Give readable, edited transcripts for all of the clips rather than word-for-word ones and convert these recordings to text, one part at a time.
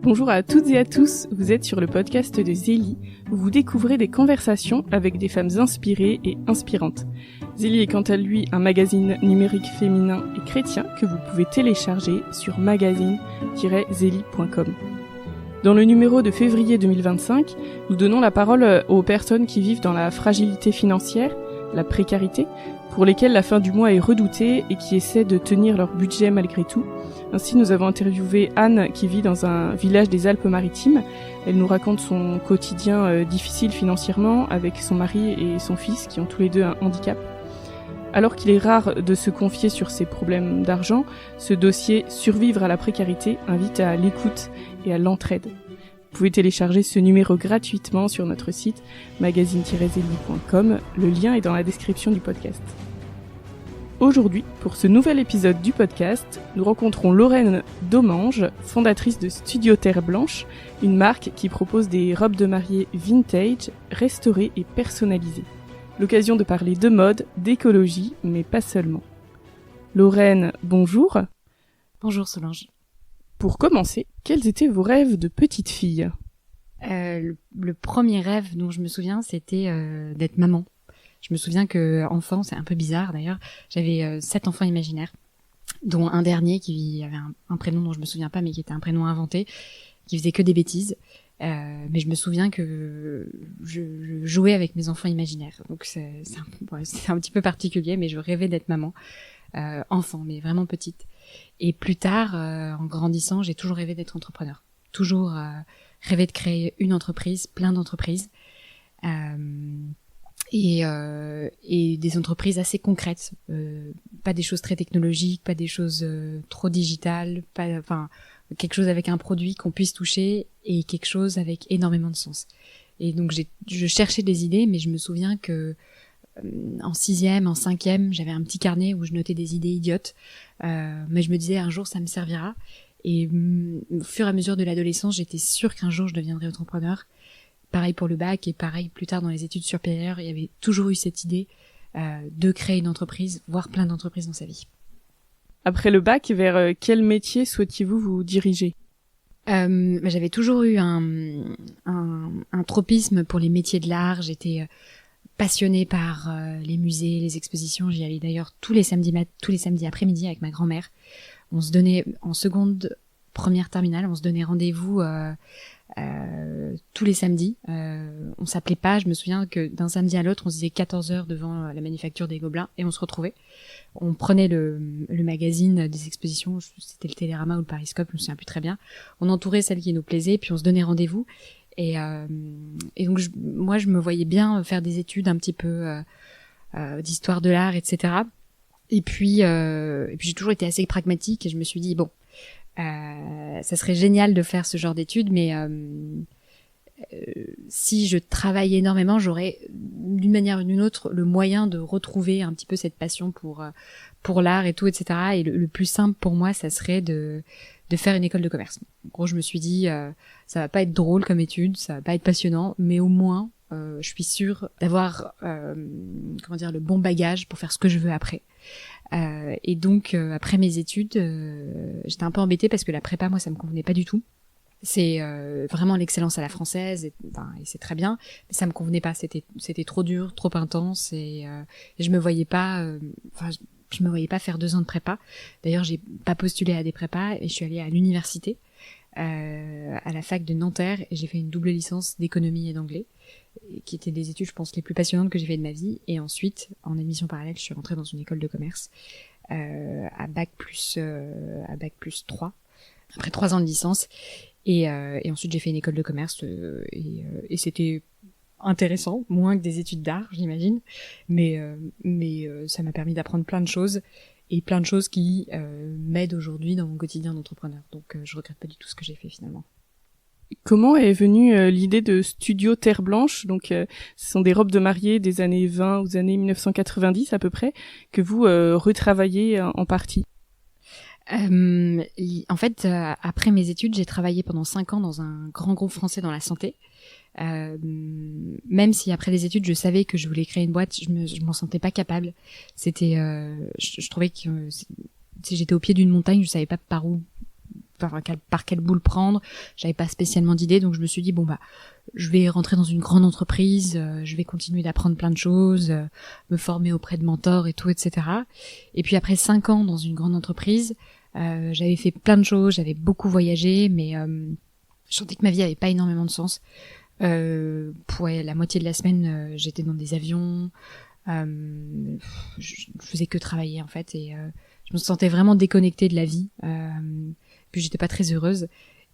Bonjour à toutes et à tous, vous êtes sur le podcast de Zélie, où vous découvrez des conversations avec des femmes inspirées et inspirantes. Zélie est quant à lui un magazine numérique féminin et chrétien que vous pouvez télécharger sur magazine-zélie.com. Dans le numéro de février 2025, nous donnons la parole aux personnes qui vivent dans la fragilité financière, la précarité, pour lesquelles la fin du mois est redoutée et qui essaient de tenir leur budget malgré tout. Ainsi, nous avons interviewé Anne qui vit dans un village des Alpes-Maritimes. Elle nous raconte son quotidien difficile financièrement avec son mari et son fils qui ont tous les deux un handicap. Alors qu'il est rare de se confier sur ses problèmes d'argent, ce dossier Survivre à la précarité invite à l'écoute et à l'entraide. Vous pouvez télécharger ce numéro gratuitement sur notre site magazine-zélie.com. Le lien est dans la description du podcast. Aujourd'hui, pour ce nouvel épisode du podcast, nous rencontrons Lorraine Domange, fondatrice de Studio Terre Blanche, une marque qui propose des robes de mariée vintage, restaurées et personnalisées. L'occasion de parler de mode, d'écologie, mais pas seulement. Lorraine, bonjour. Bonjour Solange. Pour commencer, quels étaient vos rêves de petite fille ? Le premier rêve dont je me souviens, c'était d'être maman. Je me souviens que enfant, c'est un peu bizarre d'ailleurs, j'avais 7 enfants imaginaires, dont un dernier qui avait un prénom dont je me souviens pas, mais qui était un prénom inventé, qui faisait que des bêtises. Mais je me souviens que je jouais avec mes enfants imaginaires. Donc c'est un petit peu particulier, mais je rêvais d'être maman, enfant, mais vraiment petite. Et plus tard, en grandissant, j'ai toujours rêvé d'être entrepreneur. Toujours rêvé de créer une entreprise, plein d'entreprises. Et des entreprises assez concrètes, pas des choses très technologiques, pas des choses trop digitales, quelque chose avec un produit qu'on puisse toucher et quelque chose avec énormément de sens. Et donc je cherchais des idées, mais je me souviens que en 6e, en 5e, j'avais un petit carnet où je notais des idées idiotes, mais je me disais un jour ça me servira. Et au fur et à mesure de l'adolescence, j'étais sûre qu'un jour je deviendrais entrepreneur. Pareil pour le bac et pareil plus tard dans les études supérieures, il y avait toujours eu cette idée de créer une entreprise, voire plein d'entreprises dans sa vie. Après le bac, vers quel métier souhaitiez-vous vous diriger ? J'avais toujours eu un tropisme pour les métiers de l'art. J'étais passionnée par les musées, les expositions. J'y allais d'ailleurs tous les samedis après-midi avec ma grand-mère. On se donnait en seconde, première terminale, on se donnait rendez-vous tous les samedis. On s'appelait pas, je me souviens que d'un samedi à l'autre, on se disait 14h devant la Manufacture des Gobelins et on se retrouvait. On prenait le magazine des expositions, c'était le Télérama ou le Pariscope, je me souviens plus très bien. On entourait celle qui nous plaisait, puis on se donnait rendez-vous. Et donc moi je me voyais bien faire des études un petit peu d'histoire de l'art, etc. Et puis j'ai toujours été assez pragmatique et je me suis dit bon, ça serait génial de faire ce genre d'études, mais si je travaille énormément, j'aurais d'une manière ou d'une autre le moyen de retrouver un petit peu cette passion pour l'art et tout, etc. Et le plus simple pour moi, ça serait de faire une école de commerce. En gros, je me suis dit, ça va pas être drôle comme étude, ça va pas être passionnant, mais au moins, je suis sûre d'avoir, le bon bagage pour faire ce que je veux après. Et donc après mes études, j'étais un peu embêtée parce que la prépa, moi, ça me convenait pas du tout. C'est vraiment l'excellence à la française et c'est très bien, mais ça me convenait pas. C'était trop dur, trop intense et je me voyais pas. Je me voyais pas faire 2 ans de prépa. D'ailleurs, j'ai pas postulé à des prépas et je suis allée à l'université, à la fac de Nanterre, et j'ai fait une double licence d'économie et d'anglais, qui étaient des études, je pense, les plus passionnantes que j'ai fait de ma vie. Et ensuite, en admission parallèle, je suis rentrée dans une école de commerce à bac plus 3, après 3 ans de licence. Et ensuite, j'ai fait une école de commerce et c'était intéressant, moins que des études d'art, j'imagine, mais ça m'a permis d'apprendre plein de choses et plein de choses qui m'aident aujourd'hui dans mon quotidien d'entrepreneur. Donc, je regrette pas du tout ce que j'ai fait finalement. Comment est venue l'idée de Studio Terre Blanche ? Donc, ce sont des robes de mariée des années 20 aux années 1990 à peu près, que vous retravaillez en partie. En fait, après mes études, j'ai travaillé pendant 5 ans dans un grand groupe français dans la santé. Même si après les études, je savais que je voulais créer une boîte, je m'en sentais pas capable. C'était, je trouvais que si j'étais au pied d'une montagne, je savais pas par quel bout le prendre. J'avais pas spécialement d'idée, donc je me suis dit bon bah je vais rentrer dans une grande entreprise, je vais continuer d'apprendre plein de choses, me former auprès de mentors et tout, etc. Et puis après 5 ans dans une grande entreprise, j'avais fait plein de choses, j'avais beaucoup voyagé, mais je sentais que ma vie avait pas énormément de sens. Pour la moitié de la semaine, j'étais dans des avions, je faisais que travailler en fait, et je me sentais vraiment déconnectée de la vie. Puis j'étais pas très heureuse.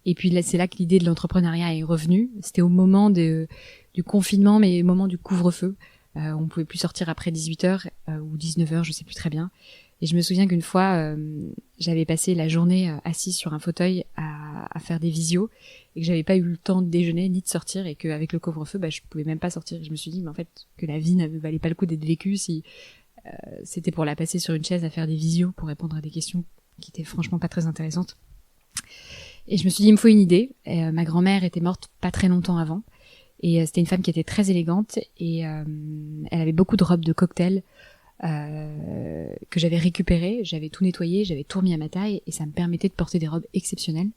Et puis là, c'est là que l'idée de l'entrepreneuriat est revenue. C'était au moment du confinement, mais au moment du couvre-feu. On pouvait plus sortir après 18h ou 19h, je sais plus très bien. Et je me souviens qu'une fois, j'avais passé la journée assise sur un fauteuil à faire des visios et que j'avais pas eu le temps de déjeuner ni de sortir, et qu'avec le couvre-feu, bah, je pouvais même pas sortir. Et je me suis dit, mais en fait, que la vie ne valait pas le coup d'être vécue si c'était pour la passer sur une chaise à faire des visios pour répondre à des questions qui étaient franchement pas très intéressantes. Et je me suis dit, il me faut une idée. Ma grand-mère était morte pas très longtemps avant. Et c'était une femme qui était très élégante. Et elle avait beaucoup de robes de cocktail que j'avais récupérées. J'avais tout nettoyé, j'avais tout remis à ma taille. Et ça me permettait de porter des robes exceptionnelles.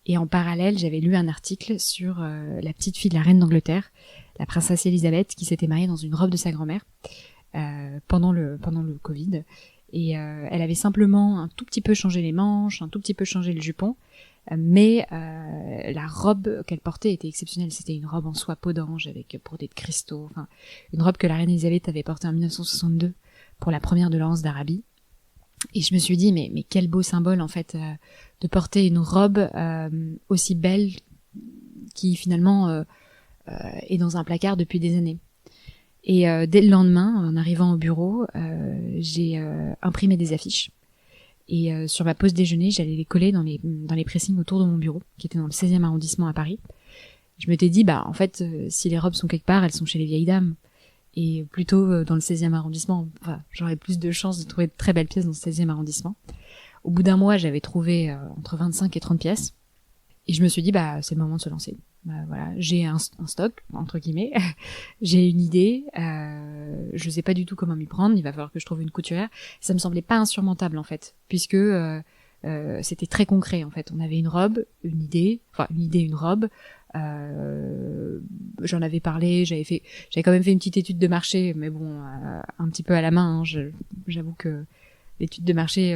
Et en parallèle, j'avais lu un article sur la petite fille de la reine d'Angleterre, la princesse Elisabeth, qui s'était mariée dans une robe de sa grand-mère pendant le Covid. Et elle avait simplement un tout petit peu changé les manches, un tout petit peu changé le jupon. Mais la robe qu'elle portait était exceptionnelle. C'était une robe en soie peau d'ange avec brodé de cristaux. Enfin, une robe que la reine Elisabeth avait portée en 1962 pour la première de Laurence d'Arabie. Et je me suis dit, mais quel beau symbole en fait de porter une robe aussi belle qui finalement est dans un placard depuis des années. Et dès le lendemain, en arrivant au bureau, j'ai imprimé des affiches. Et sur ma pause déjeuner, j'allais les coller dans les pressings autour de mon bureau, qui était dans le 16e arrondissement à Paris. Je m'étais dit, bah en fait, si les robes sont quelque part, elles sont chez les vieilles dames. Et plutôt dans le 16e arrondissement, enfin, j'aurais plus de chances de trouver de très belles pièces dans le 16e arrondissement. Au bout d'un mois, j'avais trouvé entre 25 et 30 pièces. Et je me suis dit, bah c'est le moment de se lancer. Bah, voilà, j'ai un stock, entre guillemets. J'ai une idée. Je sais pas du tout comment m'y prendre. Il va falloir que je trouve une couturière. Ça me semblait pas insurmontable, en fait, puisque c'était très concret, en fait. On avait une robe, une robe. J'en avais parlé, j'avais quand même fait une petite étude de marché, mais bon, un petit peu à la main. Hein, j'avoue que l'étude de marché,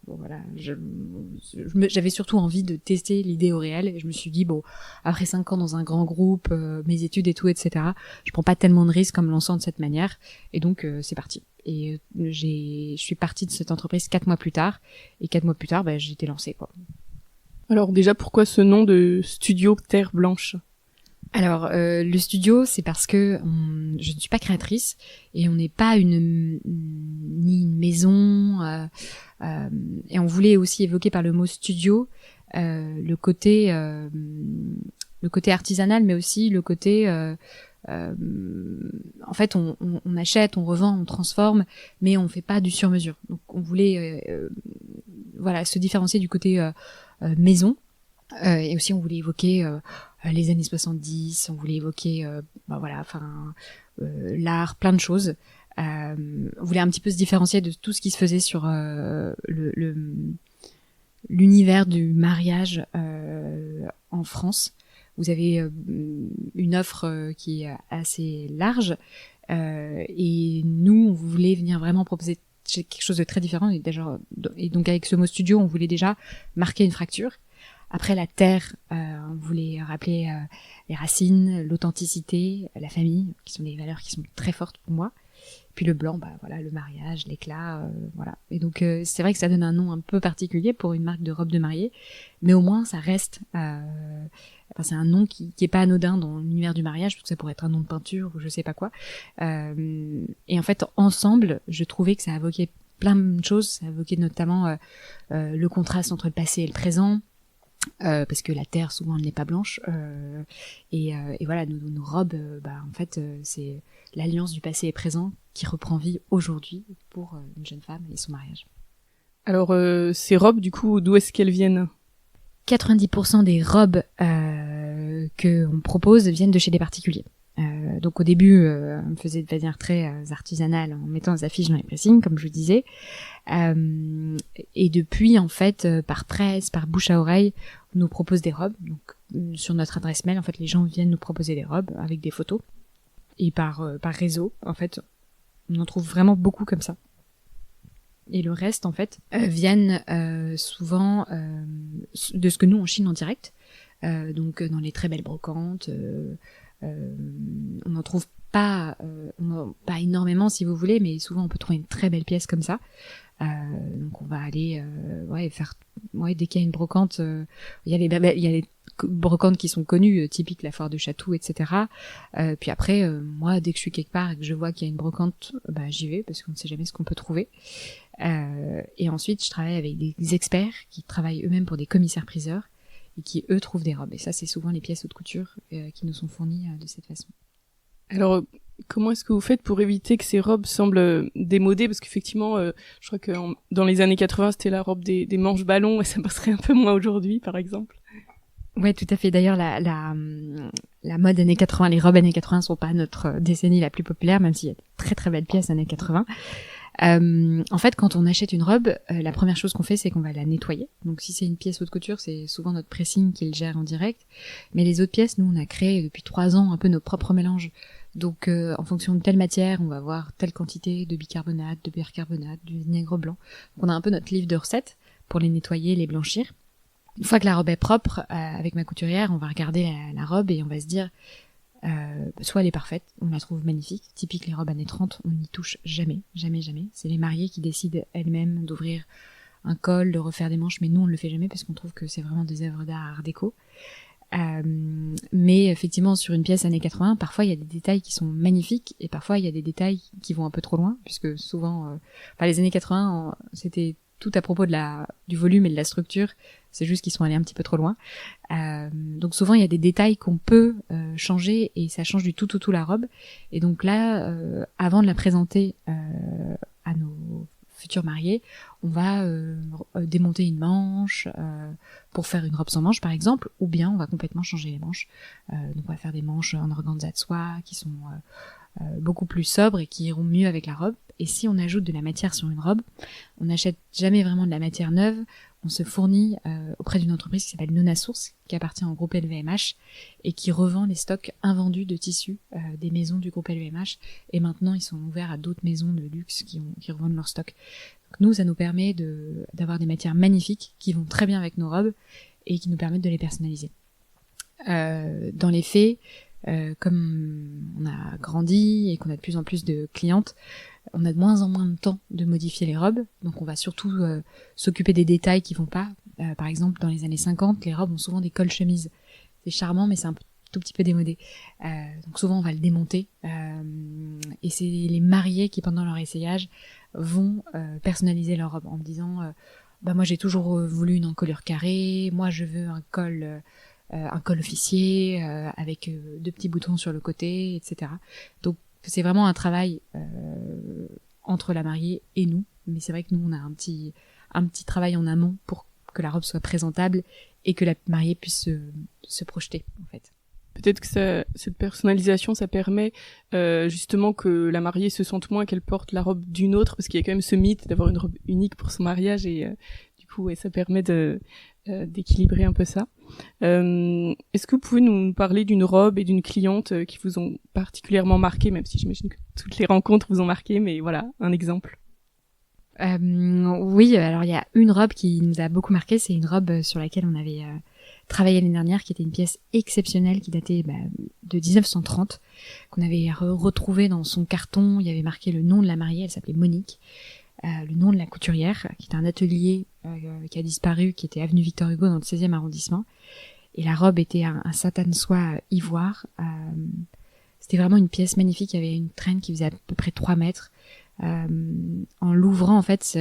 bon voilà, j'avais surtout envie de tester l'idée au réel, et je me suis dit bon, après 5 ans dans un grand groupe, mes études et tout, etc. Je prends pas tellement de risques en me lançant de cette manière, et donc c'est parti. Et je suis partie de cette entreprise 4 mois plus tard, et 4 mois plus tard, bah, j'étais lancée quoi. Alors déjà, pourquoi ce nom de studio Terre Blanche ? Alors, le studio, c'est parce que je ne suis pas créatrice et on n'est pas ni une maison. Et on voulait aussi évoquer par le mot studio le côté artisanal, mais aussi le côté en fait, on achète, on revend, on transforme, mais on fait pas du sur-mesure. Donc, on voulait voilà, se différencier du côté maison. Et aussi, on voulait évoquer les années 70, on voulait évoquer l'art, plein de choses. On voulait un petit peu se différencier de tout ce qui se faisait sur l'univers du mariage en France. Vous avez une offre qui est assez large, et nous, on voulait venir vraiment proposer quelque chose de très différent. Et donc, avec ce mot studio, on voulait déjà marquer une fracture. Après la terre, on voulait rappeler les racines, l'authenticité, la famille, qui sont des valeurs qui sont très fortes pour moi. Puis le blanc, bah voilà, le mariage, l'éclat, voilà. Et donc c'est vrai que ça donne un nom un peu particulier pour une marque de robe de mariée, mais au moins ça reste. C'est un nom qui est pas anodin dans l'univers du mariage, parce que ça pourrait être un nom de peinture ou je sais pas quoi. Et en fait, ensemble, je trouvais que ça évoquait plein de choses. Ça évoquait notamment le contraste entre le passé et le présent. Parce que la terre souvent elle n'est pas blanche, et voilà, nos robes, en fait c'est l'alliance du passé et présent qui reprend vie aujourd'hui pour une jeune femme et son mariage. Alors ces robes, du coup, d'où est-ce qu'elles viennent ? 90% des robes que on propose viennent de chez des particuliers. Donc au début, on me faisait de manière très artisanale en mettant des affiches dans les pressings, comme je vous disais. Et depuis, en fait, par presse, par bouche à oreille, on nous propose des robes. Donc sur notre adresse mail, en fait, les gens viennent nous proposer des robes avec des photos. Et par réseau, en fait, on en trouve vraiment beaucoup comme ça. Et le reste, en fait, viennent souvent de ce que nous on chine en direct. Donc dans les très belles brocantes. On n'en trouve pas énormément si vous voulez, mais souvent on peut trouver une très belle pièce comme ça. Donc on va aller faire dès qu'il y a une brocante, il y a les brocantes qui sont connues, typiques la foire de Chatou, etc. Puis après, moi dès que je suis quelque part et que je vois qu'il y a une brocante, j'y vais parce qu'on ne sait jamais ce qu'on peut trouver. Et ensuite je travaille avec des experts qui travaillent eux-mêmes pour des commissaires-priseurs et qui eux trouvent des robes. Et ça c'est souvent les pièces haute couture qui nous sont fournies de cette façon. Alors, comment est-ce que vous faites pour éviter que ces robes semblent démodées? Parce qu'effectivement, je crois que dans les années 80, c'était la robe des manches ballons, et ça passerait un peu moins aujourd'hui, par exemple. Ouais, tout à fait. D'ailleurs, la mode années 80, les robes années 80 sont pas notre décennie la plus populaire, même s'il y a de très très belles pièces années 80. En fait, quand on achète une robe, la première chose qu'on fait, c'est qu'on va la nettoyer. Donc, si c'est une pièce haute couture, c'est souvent notre pressing qui le gère en direct. Mais les autres pièces, nous, on a créé depuis 3 ans un peu nos propres mélanges. Donc, en fonction de telle matière, on va avoir telle quantité de bicarbonate, de bicarbonate, du vinaigre blanc. Donc, on a un peu notre livre de recettes pour les nettoyer, les blanchir. Une fois que la robe est propre, avec ma couturière, on va regarder la robe et on va se dire, soit elle est parfaite, on la trouve magnifique. Typique les robes années 30, on n'y touche jamais, jamais, jamais. C'est les mariées qui décident elles-mêmes d'ouvrir un col, de refaire des manches, mais nous on ne le fait jamais parce qu'on trouve que c'est vraiment des œuvres d'art, art déco. Mais effectivement sur une pièce années 80, parfois il y a des détails qui sont magnifiques et parfois il y a des détails qui vont un peu trop loin, puisque souvent, les années 80, c'était tout à propos du volume et de la structure, c'est juste qu'ils sont allés un petit peu trop loin. Donc souvent il y a des détails qu'on peut changer et ça change du tout la robe. Et donc là, avant de la présenter à nos futurs mariés, on va démonter une manche pour faire une robe sans manche par exemple, ou bien on va complètement changer les manches. Donc on va faire des manches en organza de soie qui sont beaucoup plus sobres et qui iront mieux avec la robe. Et si on ajoute de la matière sur une robe, on n'achète jamais vraiment de la matière neuve. On se fournit auprès d'une entreprise qui s'appelle Nona Source, qui appartient au groupe LVMH et qui revend les stocks invendus de tissus des maisons du groupe LVMH. Et maintenant, ils sont ouverts à d'autres maisons de luxe qui revendent leurs stocks. Donc nous, ça nous permet d'avoir des matières magnifiques qui vont très bien avec nos robes et qui nous permettent de les personnaliser. Dans les faits, comme on a grandi et qu'on a de plus en plus de clientes, on a de moins en moins de temps de modifier les robes, donc on va surtout s'occuper des détails qui vont pas. Par exemple, dans les années 50, les robes ont souvent des cols chemises. C'est charmant, mais c'est un tout petit peu démodé. Donc souvent, on va le démonter. Et c'est les mariés qui, pendant leur essayage, vont personnaliser leur robe en me disant moi j'ai toujours voulu une encolure carrée, moi je veux un col officier avec 2 petits boutons sur le côté, etc. Donc c'est vraiment un travail entre la mariée et nous, mais c'est vrai que nous on a un petit travail en amont pour que la robe soit présentable et que la mariée puisse se projeter en fait. Peut-être que cette personnalisation, ça permet justement que la mariée se sente moins qu'elle porte la robe d'une autre, parce qu'il y a quand même ce mythe d'avoir une robe unique pour son mariage et du coup ça permet d'équilibrer un peu ça. Est-ce que vous pouvez nous parler d'une robe et d'une cliente qui vous ont particulièrement marqué, même si j'imagine que toutes les rencontres vous ont marqué, mais voilà, un exemple. Oui, alors il y a une robe qui nous a beaucoup marqué, c'est une robe sur laquelle on avait travaillé l'année dernière, qui était une pièce exceptionnelle qui datait de 1930, qu'on avait retrouvée dans son carton. Il y avait marqué le nom de la mariée, elle s'appelait Monique, le nom de la couturière, qui était un atelier qui a disparu, qui était avenue Victor Hugo dans le 16e arrondissement. Et la robe était un satin de soie ivoire. C'était vraiment une pièce magnifique. Il y avait une traîne qui faisait à peu près 3 mètres. En l'ouvrant, en fait,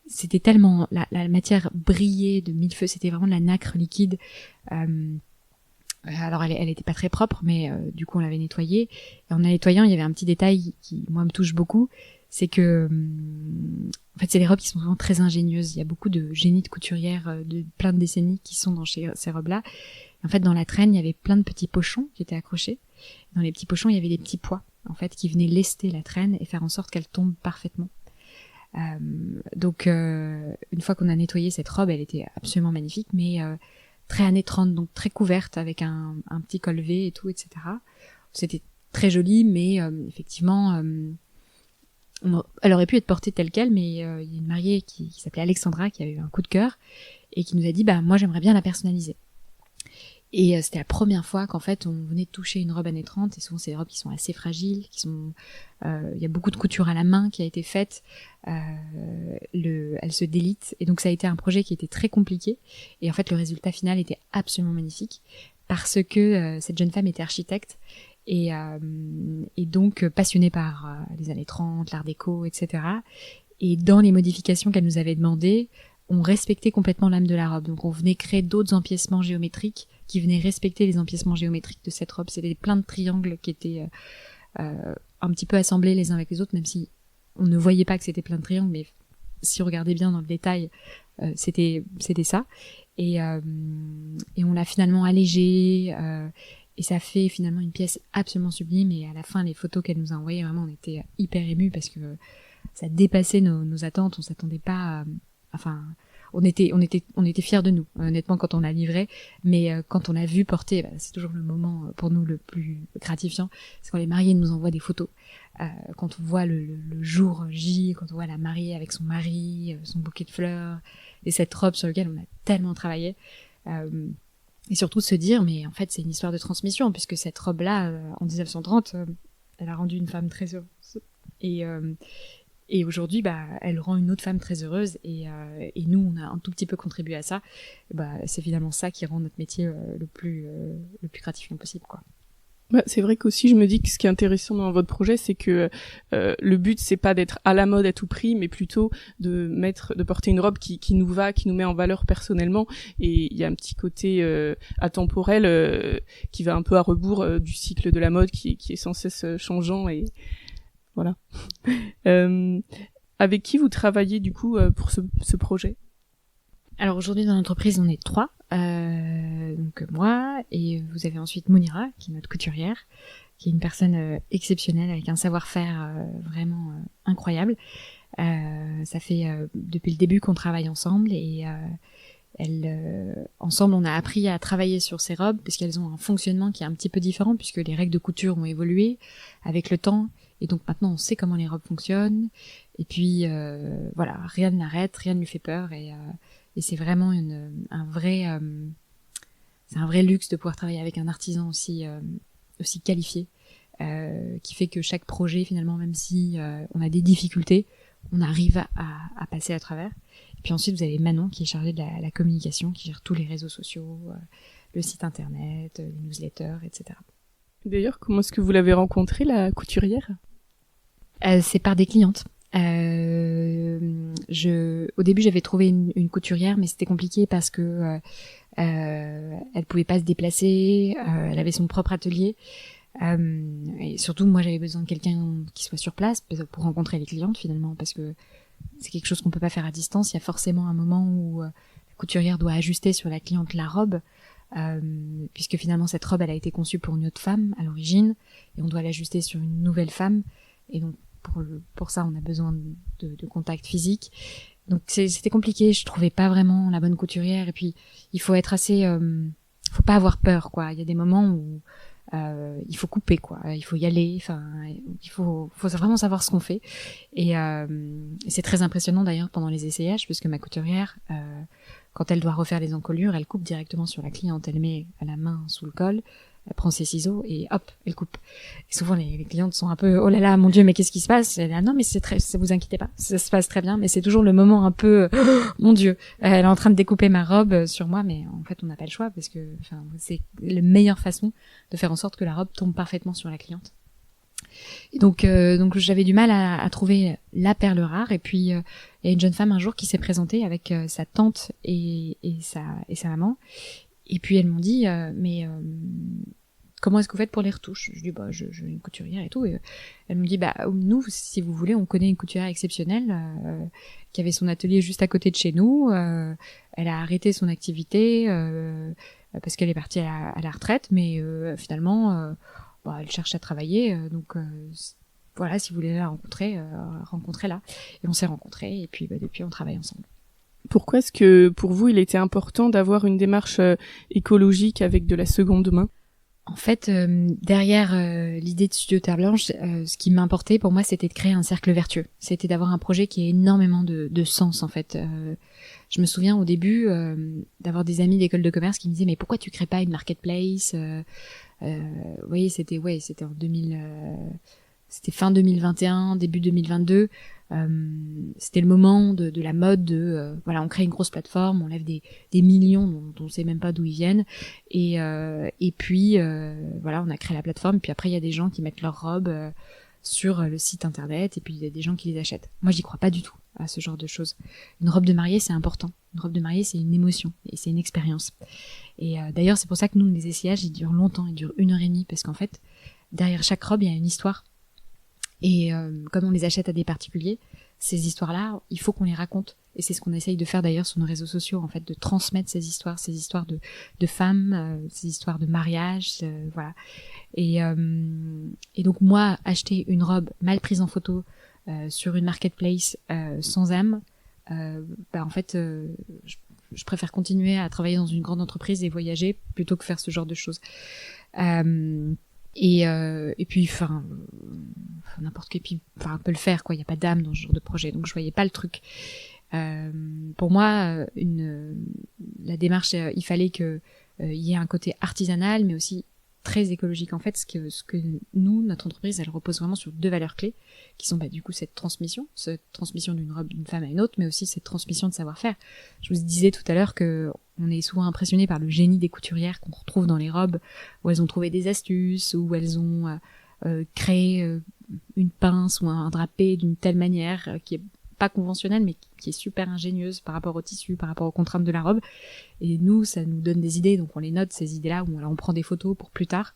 c'était tellement... La matière brillait de mille feux. C'était vraiment de la nacre liquide. Alors, elle était pas très propre, mais du coup, on l'avait nettoyée. Et en la nettoyant, il y avait un petit détail qui, moi, me touche beaucoup. C'est que... en fait, c'est des robes qui sont vraiment très ingénieuses. Il y a beaucoup de génies de couturières de plein de décennies qui sont dans ces robes-là. En fait, dans la traîne, il y avait plein de petits pochons qui étaient accrochés. Dans les petits pochons, il y avait des petits pois, en fait, qui venaient lester la traîne et faire en sorte qu'elle tombe parfaitement. Donc, une fois qu'on a nettoyé cette robe, elle était absolument magnifique, mais très années 30, donc très couverte, avec un petit col V et tout, etc. C'était très joli, mais effectivement, elle aurait pu être portée telle quelle, mais il y a une mariée qui s'appelait Alexandra, qui avait eu un coup de cœur, et qui nous a dit, moi j'aimerais bien la personnaliser. Et c'était la première fois qu'en fait on venait de toucher une robe années 30, et souvent c'est des robes qui sont assez fragiles, il y a beaucoup de couture à la main qui a été faite, elle se délite, et donc ça a été un projet qui était très compliqué, et en fait le résultat final était absolument magnifique, parce que cette jeune femme était architecte, et donc passionnée par les années 30, l'art déco, etc. Et dans les modifications qu'elle nous avait demandées, on respectait complètement l'âme de la robe. Donc on venait créer d'autres empiècements géométriques qui venaient respecter les empiècements géométriques de cette robe. C'était plein de triangles qui étaient un petit peu assemblés les uns avec les autres, même si on ne voyait pas que c'était plein de triangles, mais si on regardait bien dans le détail, c'était ça. Et on l'a finalement allégé, et ça fait finalement une pièce absolument sublime. Et à la fin, les photos qu'elle nous a envoyées, vraiment, on était hyper émus parce que ça dépassait nos attentes. On s'attendait pas on était fiers de nous, honnêtement, quand on l'a livré, mais quand on l'a vu porter, c'est toujours le moment pour nous le plus gratifiant, c'est quand les mariés nous envoient des photos, quand on voit le jour J, quand on voit la mariée avec son mari, son bouquet de fleurs, et cette robe sur laquelle on a tellement travaillé, et surtout se dire, mais en fait c'est une histoire de transmission, puisque cette robe-là, en 1930, elle a rendu une femme très heureuse, et aujourd'hui, elle rend une autre femme très heureuse, et nous, on a un tout petit peu contribué à ça. C'est finalement ça qui rend notre métier le plus gratifiant possible, quoi. C'est vrai qu'aussi, je me dis que ce qui est intéressant dans votre projet, c'est que le but, c'est pas d'être à la mode à tout prix, mais plutôt de porter une robe qui nous va, qui nous met en valeur personnellement. Et il y a un petit côté atemporel qui va un peu à rebours du cycle de la mode, qui est sans cesse changeant, et voilà. Avec qui vous travaillez du coup pour ce projet ? Alors aujourd'hui dans l'entreprise on est 3, donc moi, et vous avez ensuite Mounira qui est notre couturière, qui est une personne exceptionnelle avec un savoir-faire vraiment incroyable. Ça fait depuis le début qu'on travaille ensemble, et ensemble on a appris à travailler sur ces robes puisqu'elles ont un fonctionnement qui est un petit peu différent, puisque les règles de couture ont évolué avec le temps. Et donc maintenant on sait comment les robes fonctionnent, et puis voilà, rien ne l'arrête, rien ne lui fait peur, et c'est vraiment un vrai luxe de pouvoir travailler avec un artisan aussi qualifié, qui fait que chaque projet finalement, même si on a des difficultés, on arrive à passer à travers. Et puis ensuite vous avez Manon qui est chargée de la communication, qui gère tous les réseaux sociaux, le site internet, les newsletters, etc. D'ailleurs, comment est-ce que vous l'avez rencontrée, la couturière ? C'est par des clientes. Au début, j'avais trouvé une couturière, mais c'était compliqué parce que elle pouvait pas se déplacer. Elle avait son propre atelier. Et surtout, moi, j'avais besoin de quelqu'un qui soit sur place pour rencontrer les clientes, finalement, parce que c'est quelque chose qu'on peut pas faire à distance. Il y a forcément un moment où la couturière doit ajuster sur la cliente la robe, puisque finalement, cette robe, elle a été conçue pour une autre femme à l'origine, et on doit l'ajuster sur une nouvelle femme. Et donc, pour ça, on a besoin de contact physique. Donc c'était compliqué, je trouvais pas vraiment la bonne couturière, et puis il faut être assez faut pas avoir peur, quoi. Il y a des moments où il faut couper, quoi. Il faut y aller, il faut vraiment savoir ce qu'on fait. Et c'est très impressionnant d'ailleurs pendant les essayages, puisque ma couturière, quand elle doit refaire les encolures, elle coupe directement sur la cliente, elle met la main sous le col, elle prend ses ciseaux et hop, elle coupe. Et souvent les clientes sont un peu, oh là là, mon Dieu, mais qu'est-ce qui se passe? Elle est là, non, mais ça vous inquiétez pas, ça se passe très bien, mais c'est toujours le moment un peu, mon Dieu, elle est en train de découper ma robe sur moi, mais en fait on n'a pas le choix, parce que c'est la meilleure façon de faire en sorte que la robe tombe parfaitement sur la cliente. Et donc j'avais du mal à trouver la perle rare, et puis il y a une jeune femme un jour qui s'est présentée avec sa tante et sa maman, et puis elles m'ont dit mais comment est-ce que vous faites pour les retouches? Je dis j'ai une couturière et tout, et elles m'ont dit nous, si vous voulez, on connaît une couturière exceptionnelle qui avait son atelier juste à côté de chez nous. Elle a arrêté son activité parce qu'elle est partie à la retraite, mais finalement elle cherche à travailler, donc voilà, si vous voulez la rencontrer, rencontrez-la. Et on s'est rencontrés, et puis depuis, on travaille ensemble. Pourquoi est-ce que, pour vous, il était important d'avoir une démarche écologique avec de la seconde main ? En fait, derrière l'idée de Studio Terre Blanche, ce qui m'importait pour moi, c'était de créer un cercle vertueux. C'était d'avoir un projet qui ait énormément de sens, en fait. Je me souviens au début d'avoir des amis d'école de commerce qui me disaient « Mais pourquoi tu crées pas une marketplace ?» Vous voyez, c'était en 2000... C'était fin 2021, début 2022. C'était le moment de la mode voilà, on crée une grosse plateforme, on lève des millions dont on sait même pas d'où ils viennent, et puis voilà, on a créé la plateforme, et puis après il y a des gens qui mettent leurs robes sur le site internet, et puis il y a des gens qui les achètent. Moi j'y crois pas du tout à ce genre de choses. Une robe de mariée, c'est important. Une robe de mariée, c'est une émotion et c'est une expérience. Et d'ailleurs c'est pour ça que nous, les essayages, ils durent longtemps, ils durent 1h30, parce qu'en fait derrière chaque robe il y a une histoire. Et comme on les achète à des particuliers, ces histoires-là, il faut qu'on les raconte. Et c'est ce qu'on essaye de faire d'ailleurs sur nos réseaux sociaux, en fait, de transmettre ces histoires de femmes, ces histoires de mariage, voilà. Et donc moi, acheter une robe mal prise en photo sur une marketplace sans âme, en fait, je préfère continuer à travailler dans une grande entreprise et voyager plutôt que faire ce genre de choses. Et puis enfin n'importe qui peut le faire, quoi. Il y a pas d'âme dans ce genre de projet, donc je voyais pas le truc. Pour moi, la démarche, il fallait que il y ait un côté artisanal, mais aussi très écologique. En fait, ce que nous, notre entreprise, elle repose vraiment sur 2 valeurs clés, qui sont du coup cette transmission d'une robe d'une femme à une autre, mais aussi cette transmission de savoir-faire. Je vous disais tout à l'heure que on est souvent impressionné par le génie des couturières qu'on retrouve dans les robes, où elles ont trouvé des astuces, où elles ont créé une pince ou un drapé d'une telle manière qui est pas conventionnelle, mais qui est super ingénieuse par rapport au tissu, par rapport aux contraintes de la robe. Et nous, ça nous donne des idées, donc on les note, ces idées-là, ou alors on prend des photos pour plus tard.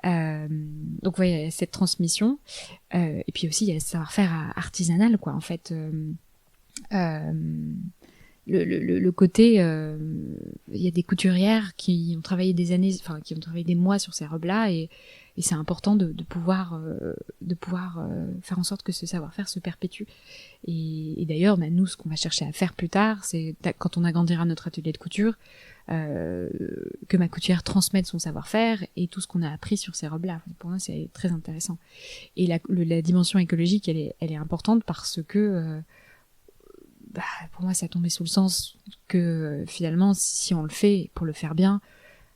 Donc voilà, il y a cette transmission. Et puis aussi, il y a le savoir-faire artisanal, quoi, en fait. Le côté, il y a des couturières qui ont travaillé des années, enfin qui ont travaillé des mois sur ces robes-là, et c'est important de pouvoir faire en sorte que ce savoir-faire se perpétue. Et d'ailleurs, nous, ce qu'on va chercher à faire plus tard, c'est quand on agrandira notre atelier de couture, que ma couturière transmette son savoir-faire et tout ce qu'on a appris sur ces robes-là. Pour moi, c'est très intéressant. Et la dimension écologique, elle est importante parce que pour moi, ça a tombé sous le sens que finalement, si on le fait pour le faire bien,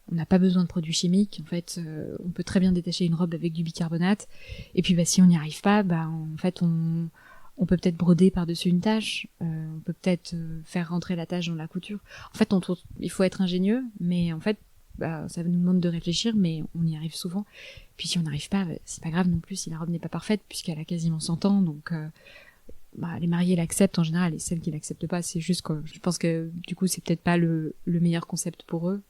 on n'a pas besoin de produits chimiques. En fait, on peut très bien détacher une robe avec du bicarbonate. Et puis, si on n'y arrive pas, en fait, on peut peut-être broder par-dessus une tache. On peut peut-être faire rentrer la tache dans la couture. En fait, il faut être ingénieux, mais en fait, ça nous demande de réfléchir, mais on y arrive souvent. Puis, si on n'arrive pas, c'est pas grave non plus si la robe n'est pas parfaite, puisqu'elle a quasiment 100 ans. Donc, les mariés l'acceptent en général, et celles qui l'acceptent pas, c'est juste que je pense que du coup, c'est peut-être pas le meilleur concept pour eux.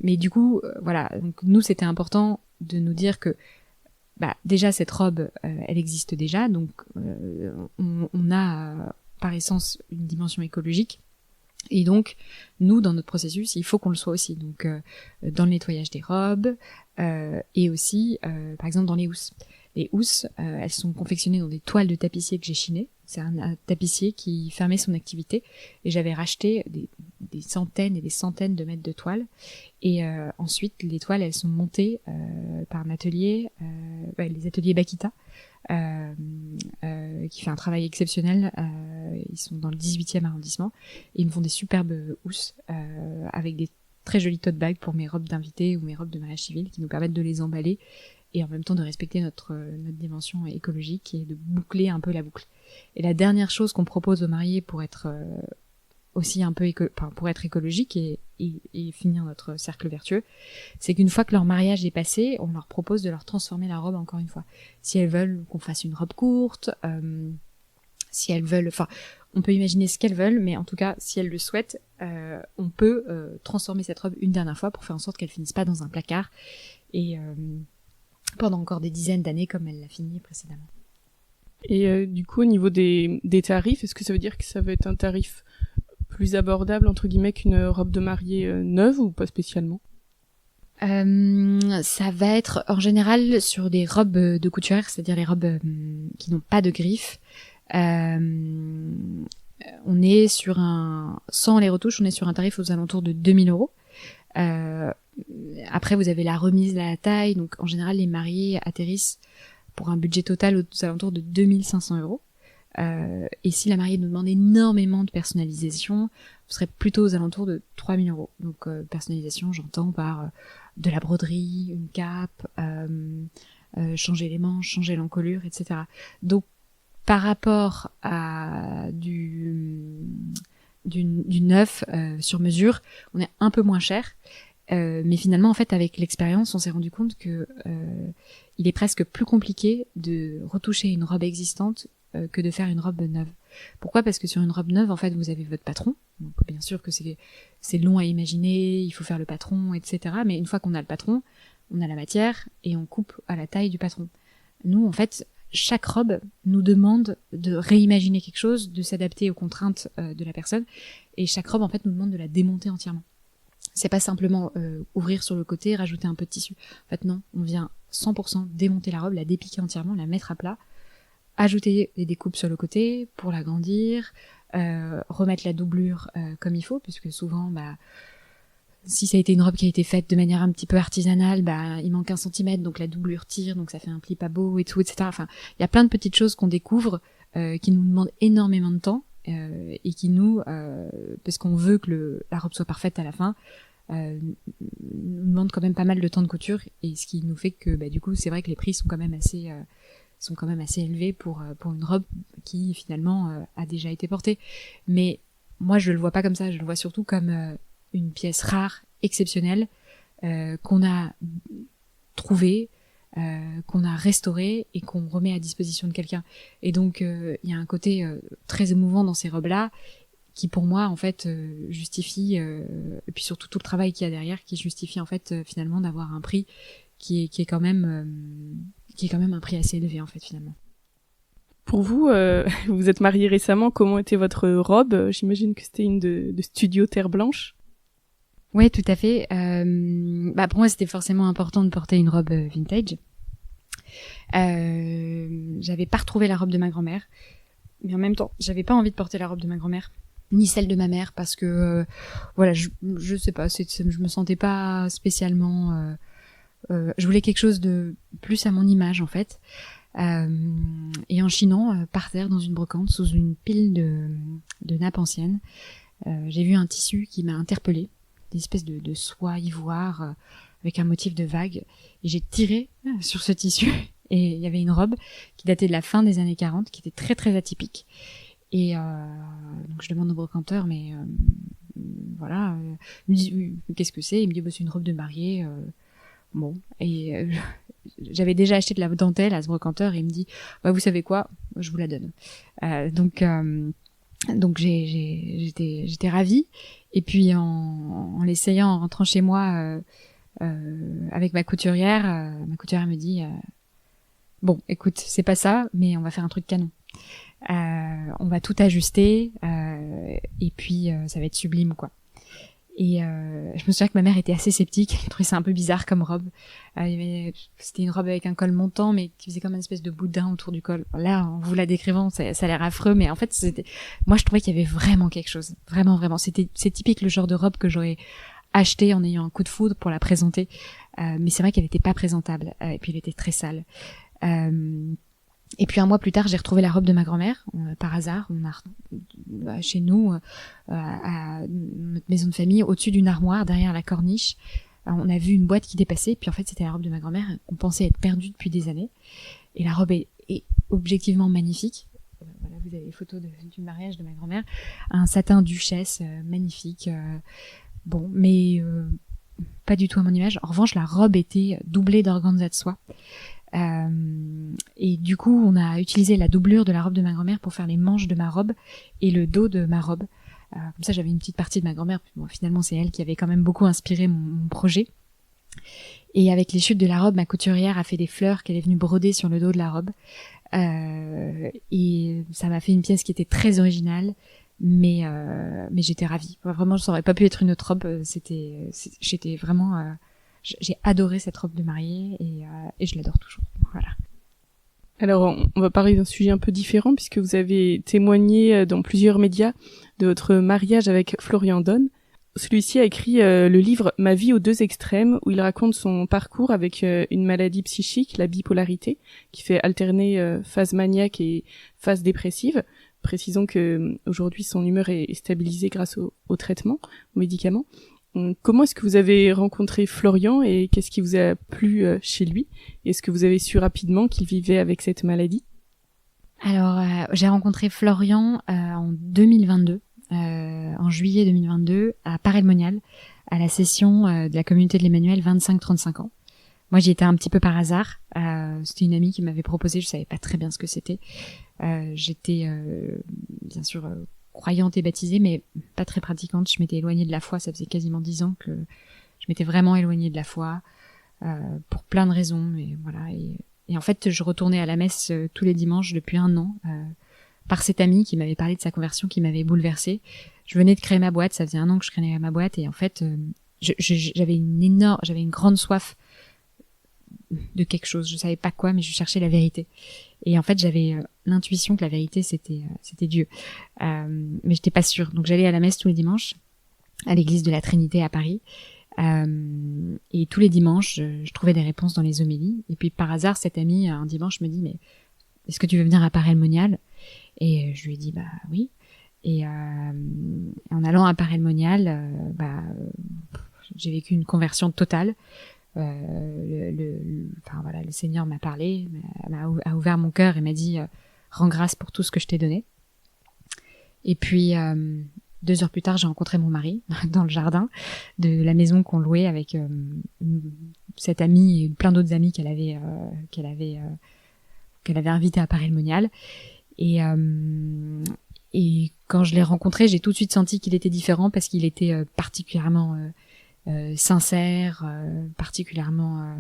Mais du coup, voilà. Donc nous, c'était important de nous dire que déjà cette robe, elle existe déjà, donc on a par essence une dimension écologique. Et donc, nous, dans notre processus, il faut qu'on le soit aussi. Donc, dans le nettoyage des robes, et aussi, par exemple, dans les housses. Les housses, elles sont confectionnées dans des toiles de tapissier que j'ai chinées. C'est un tapissier qui fermait son activité. Et j'avais racheté des centaines et des centaines de mètres de toiles. Et ensuite, les toiles, elles sont montées par un atelier, les ateliers Bakita, qui fait un travail exceptionnel. Ils sont dans le 18e arrondissement. Et ils me font des superbes housses avec des très jolis tote bags pour mes robes d'invités ou mes robes de mariage civil qui nous permettent de les emballer et en même temps de respecter notre dimension écologique et de boucler un peu la boucle. Et la dernière chose qu'on propose aux mariés pour être aussi un peu pour être écologique et finir notre cercle vertueux, c'est qu'une fois que leur mariage est passé, on leur propose de leur transformer la robe encore une fois. Si elles veulent qu'on fasse une robe courte, si elles veulent, on peut imaginer ce qu'elles veulent, mais en tout cas, si elles le souhaitent, on peut transformer cette robe une dernière fois pour faire en sorte qu'elle finisse pas dans un placard et pendant encore des dizaines d'années comme elle l'a fini précédemment. Et du coup, au niveau des tarifs, est-ce que ça veut dire que ça va être un tarif plus abordable, entre guillemets, qu'une robe de mariée neuve ou pas spécialement ? Ça va être en général sur des robes de couturière, c'est-à-dire les robes qui n'ont pas de griffes. On est sur sans les retouches, on est sur un tarif aux alentours de 2000 euros. Après, vous avez la remise à la taille, donc en général, les mariés atterrissent pour un budget total aux alentours de 2500 euros. Et si la mariée nous demande énormément de personnalisation, vous serez plutôt aux alentours de 3000 euros. Donc personnalisation, j'entends par de la broderie, une cape, changer les manches, changer l'encolure, etc. Donc par rapport à du neuf sur mesure, on est un peu moins cher. Mais finalement, en fait, avec l'expérience, on s'est rendu compte que il est presque plus compliqué de retoucher une robe existante que de faire une robe neuve. Pourquoi ? Parce que sur une robe neuve, en fait, vous avez votre patron. Donc, bien sûr que c'est long à imaginer, il faut faire le patron, etc. Mais une fois qu'on a le patron, on a la matière et on coupe à la taille du patron. Nous, en fait, chaque robe nous demande de réimaginer quelque chose, de s'adapter aux contraintes de la personne. Et chaque robe, en fait, nous demande de la démonter entièrement. C'est pas simplement ouvrir sur le côté, rajouter un peu de tissu. En fait, non, on vient 100% démonter la robe, la dépiquer entièrement, la mettre à plat, ajouter des découpes sur le côté pour l'agrandir, remettre la doublure comme il faut, puisque souvent, si ça a été une robe qui a été faite de manière un petit peu artisanale, il manque 1 centimètre, donc la doublure tire, donc ça fait un pli pas beau et tout, etc. Enfin, il y a plein de petites choses qu'on découvre qui nous demandent énormément de temps et qui parce qu'on veut que la robe soit parfaite à la fin, nous demande quand même pas mal de temps de couture, et ce qui nous fait que du coup c'est vrai que les prix sont quand même assez élevés pour une robe qui finalement a déjà été portée. Mais moi je le vois pas comme ça, je le vois surtout comme une pièce rare, exceptionnelle, qu'on a trouvée, qu'on a restaurée et qu'on remet à disposition de quelqu'un. Et donc il y a un côté très émouvant dans ces robes-là qui pour moi en fait justifie, et puis surtout tout le travail qu'il y a derrière, qui justifie en fait finalement d'avoir un prix qui est quand même un prix assez élevé en fait finalement. Pour vous, vous êtes mariés récemment, comment était votre robe ? J'imagine que c'était une de Studio Terre Blanche. Oui, tout à fait. Pour moi, c'était forcément important de porter une robe vintage. J'avais pas retrouvé la robe de ma grand-mère, mais en même temps, j'avais pas envie de porter la robe de ma grand-mère, ni celle de ma mère, parce que je sais pas, je me sentais pas spécialement. Je voulais quelque chose de plus à mon image en fait. Et en chinant par terre dans une brocante sous une pile de nappes anciennes, j'ai vu un tissu qui m'a interpellée, des espèces de soie ivoire avec un motif de vague, et j'ai tiré sur ce tissu et il y avait une robe qui datait de la fin des années 40 qui était très très atypique. Et donc je demande au brocanteur, mais voilà, il me dit qu'est-ce que c'est ? Il me dit c'est une robe de mariée. Bon, et j'avais déjà acheté de la dentelle à ce brocanteur et il me dit vous savez quoi, je vous la donne. Donc j'étais ravie, et puis en l'essayant, en rentrant chez moi avec ma couturière me dit bon écoute, c'est pas ça, mais on va faire un truc canon. On va tout ajuster et puis ça va être sublime quoi. Et je me souviens que ma mère était assez sceptique, elle trouvait ça un peu bizarre comme robe. C'était une robe avec un col montant, mais qui faisait comme une espèce de boudin autour du col. Là, en vous la décrivant, ça a l'air affreux, mais en fait, moi, je trouvais qu'il y avait vraiment quelque chose. Vraiment, vraiment. C'est typique le genre de robe que j'aurais acheté en ayant un coup de foudre pour la présenter. Mais c'est vrai qu'elle n'était pas présentable. Et puis, elle était très sale. Et puis 1 mois plus tard, j'ai retrouvé la robe de ma grand-mère par hasard. On a chez nous, à notre maison de famille, au-dessus d'une armoire, derrière la corniche, on a vu une boîte qui dépassait. Puis en fait, c'était la robe de ma grand-mère qu'on pensait être perdue depuis des années. Et la robe est objectivement magnifique. Voilà, vous avez les photos du mariage de ma grand-mère. Un satin duchesse magnifique. Bon, mais pas du tout à mon image. En revanche, la robe était doublée d'organza de soie. Et du coup, on a utilisé la doublure de la robe de ma grand-mère pour faire les manches de ma robe et le dos de ma robe. Comme ça, j'avais une petite partie de ma grand-mère. Bon, finalement, c'est elle qui avait quand même beaucoup inspiré mon projet. Et avec les chutes de la robe, ma couturière a fait des fleurs qu'elle est venue broder sur le dos de la robe. Et ça m'a fait une pièce qui était très originale, mais j'étais ravie. Vraiment, ça aurait pas pu être une autre robe. J'étais vraiment j'ai adoré cette robe de mariée et je l'adore toujours. Voilà. Alors, on va parler d'un sujet un peu différent puisque vous avez témoigné dans plusieurs médias de votre mariage avec Florian Donne. Celui-ci a écrit le livre Ma vie aux deux extrêmes où il raconte son parcours avec une maladie psychique, la bipolarité, qui fait alterner phase maniaque et phase dépressive. Précisons que aujourd'hui son humeur est stabilisée grâce au traitement, aux médicaments. Comment est-ce que vous avez rencontré Florian et qu'est-ce qui vous a plu chez lui? Est-ce que vous avez su rapidement qu'il vivait avec cette maladie? Alors, j'ai rencontré Florian en 2022, en juillet 2022, à Paray-le-Monial, à la session de la communauté de l'Emmanuel 25-35 ans. Moi, j'y étais un petit peu par hasard. C'était une amie qui m'avait proposé, je savais pas très bien ce que c'était. J'étais bien sûr croyante et baptisée, mais pas très pratiquante. Je m'étais éloignée de la foi, ça faisait quasiment 10 ans que je m'étais vraiment éloignée de la foi, pour plein de raisons, mais voilà. Et en fait, je retournais à la messe tous les dimanches depuis 1 an, par cette amie qui m'avait parlé de sa conversion, qui m'avait bouleversée. Je venais de créer ma boîte, ça faisait 1 an que je créais ma boîte, et en fait, j'avais une grande soif de quelque chose. Je savais pas quoi, mais je cherchais la vérité. Et en fait, j'avais l'intuition que la vérité, c'était Dieu. Mais j'étais pas sûre. Donc, j'allais à la messe tous les dimanches, à l'église de la Trinité à Paris. Et tous les dimanches, je trouvais des réponses dans les homélies. Et puis, par hasard, cette amie, un dimanche, me dit, mais est-ce que tu veux venir à Paray-le-Monial? Et je lui ai dit, bah oui. Et en allant à Paray-le-Monial, j'ai vécu une conversion totale. Le Seigneur m'a parlé, a ouvert mon cœur et m'a dit rends grâce pour tout ce que je t'ai donné. Et puis 2 heures plus tard, j'ai rencontré mon mari dans le jardin de la maison qu'on louait avec cette amie et plein d'autres amis qu'elle avait invité à Paray-le-Monial. Et quand je l'ai rencontré, j'ai tout de suite senti qu'il était différent parce qu'il était particulièrement sincère, particulièrement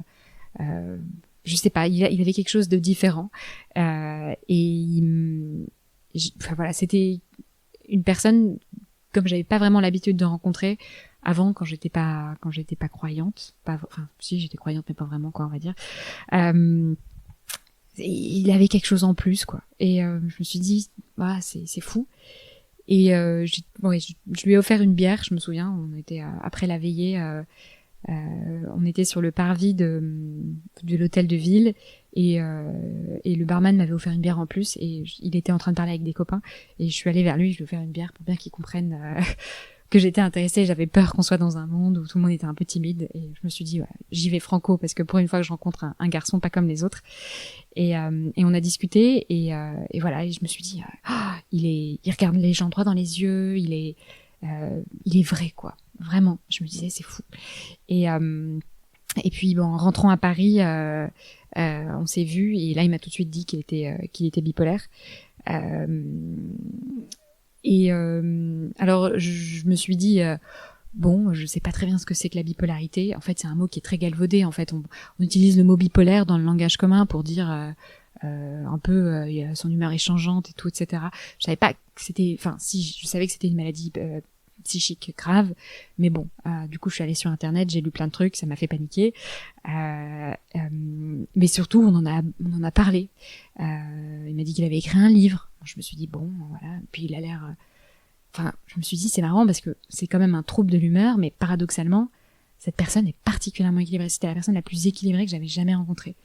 je sais pas, il avait quelque chose de différent, c'était une personne comme j'avais pas vraiment l'habitude de rencontrer avant, quand j'étais pas croyante, si j'étais croyante mais pas vraiment, quoi, on va dire. Il avait quelque chose en plus, quoi, et je me suis dit c'est fou. Et je lui ai offert une bière, je me souviens, on était après la veillée, on était sur le parvis de l'hôtel de ville, et le barman m'avait offert une bière en plus, et il était en train de parler avec des copains, et je suis allée vers lui, je lui ai offert une bière pour bien qu'il comprenne que j'étais intéressée. J'avais peur qu'on soit dans un monde où tout le monde était un peu timide, et je me suis dit j'y vais franco, parce que pour une fois que je rencontre un garçon pas comme les autres. Et on a discuté, et voilà, et je me suis dit il regarde les gens droit dans les yeux, il est vrai, quoi, vraiment. Je me disais c'est fou. Et puis en rentrant à Paris, on s'est vu, et là il m'a tout de suite dit qu'il était bipolaire. Alors je me suis dit bon, je sais pas très bien ce que c'est que la bipolarité. En fait, c'est un mot qui est très galvaudé. En fait, on utilise le mot bipolaire dans le langage commun pour dire un peu son humeur est changeante et tout, etc. Je savais pas que c'était, si, je savais que c'était une maladie psychique grave, mais bon, du coup, je suis allée sur Internet, j'ai lu plein de trucs, ça m'a fait paniquer. Mais surtout, on en a parlé. Il m'a dit qu'il avait écrit un livre. Je me suis dit bon, voilà. Puis il a l'air. Je me suis dit, c'est marrant parce que c'est quand même un trouble de l'humeur, mais paradoxalement, cette personne est particulièrement équilibrée. C'était la personne la plus équilibrée que j'avais jamais rencontrée.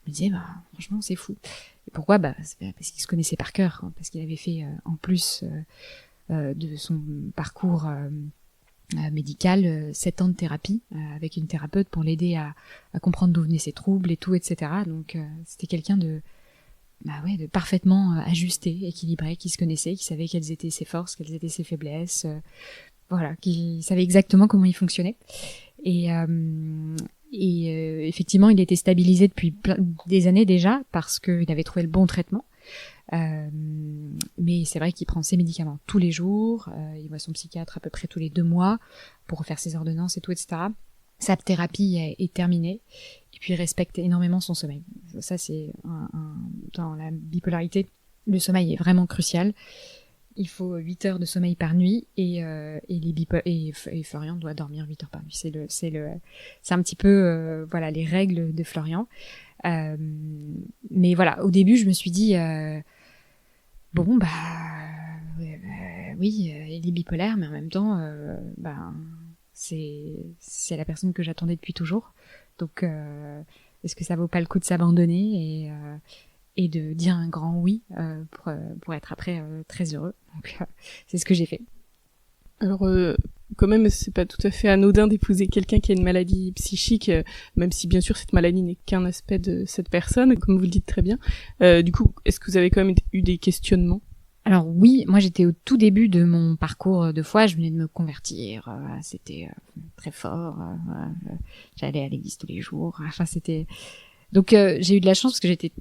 Je me disais, franchement, c'est fou. Et pourquoi? C'est parce qu'il se connaissait par cœur, hein, parce qu'il avait fait, en plus de son parcours médical, 7 ans de thérapie avec une thérapeute pour l'aider à comprendre d'où venaient ses troubles et tout, etc. Donc, c'était quelqu'un de parfaitement ajusté, équilibré, qui se connaissait, qui savait quelles étaient ses forces, quelles étaient ses faiblesses, qui savait exactement comment il fonctionnait. Et effectivement, il était stabilisé depuis des années déjà, parce qu'il avait trouvé le bon traitement. Mais c'est vrai qu'il prend ses médicaments tous les jours, il voit son psychiatre à peu près tous les 2 mois pour refaire ses ordonnances et tout, etc. Sa thérapie est terminée, et puis il respecte énormément son sommeil. Ça, c'est dans la bipolarité, le sommeil est vraiment crucial. il faut 8 heures de sommeil par nuit et Florian doit dormir 8 heures par nuit. C'est un petit peu voilà les règles de Florian. Mais voilà, au début je me suis dit bon bah oui, il est bipolaire, mais en même temps c'est la personne que j'attendais depuis toujours. Donc est-ce que ça vaut pas le coup de s'abandonner et de dire un grand oui pour être après très heureux. Donc c'est ce que j'ai fait. Alors quand même c'est pas tout à fait anodin d'épouser quelqu'un qui a une maladie psychique, même si bien sûr cette maladie n'est qu'un aspect de cette personne, comme vous le dites très bien. Du coup, est-ce que vous avez quand même eu des questionnements? Alors oui, moi j'étais au tout début de mon parcours de foi, je venais de me convertir, c'était très fort, j'allais à l'église tous les jours, enfin c'était... Donc j'ai eu de la chance parce que j'étais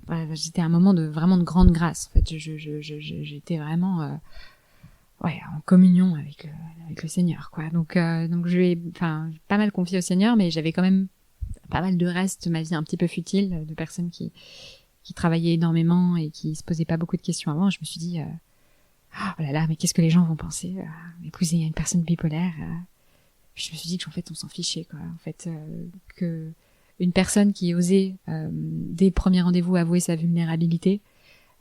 à un moment de vraiment de grande grâce. En fait, j'étais vraiment en communion avec le Seigneur, quoi. Donc je lui ai pas mal confié au Seigneur, mais j'avais quand même pas mal de reste, ma vie un petit peu futile, de personnes qui travaillaient énormément et qui se posaient pas beaucoup de questions avant. Je me suis dit oh là là, mais qu'est-ce que les gens vont penser épouser une personne bipolaire. Puis je me suis dit qu'en fait on s'en fichait, quoi. En fait que une personne qui osait dès le premier rendez-vous avouer sa vulnérabilité,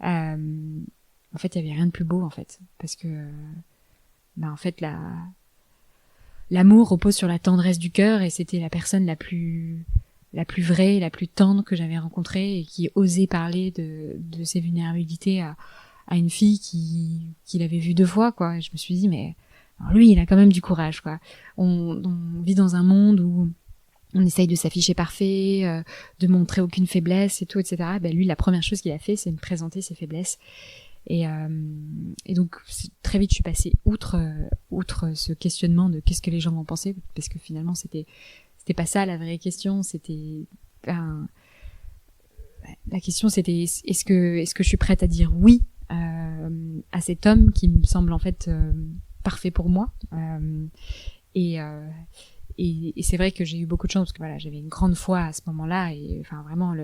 en fait il y avait rien de plus beau en fait, parce que en fait l'amour repose sur la tendresse du cœur, et c'était la personne la plus vraie, la plus tendre que j'avais rencontrée, et qui osait parler de ses vulnérabilités à une fille qui l'avait vue 2 fois, quoi. Et je me suis dit mais alors lui il a quand même du courage, quoi. On vit dans un monde où on essaye de s'afficher parfait, de montrer aucune faiblesse et tout, etc. Ben lui, la première chose qu'il a fait, c'est de me présenter ses faiblesses. Et donc très vite, je suis passée outre ce questionnement de qu'est-ce que les gens vont penser, parce que finalement, c'était pas ça la vraie question. C'était la question, c'était est-ce que je suis prête à dire oui à cet homme qui me semble en fait parfait pour moi. Et c'est vrai que j'ai eu beaucoup de chance parce que voilà, j'avais une grande foi à ce moment-là, et enfin vraiment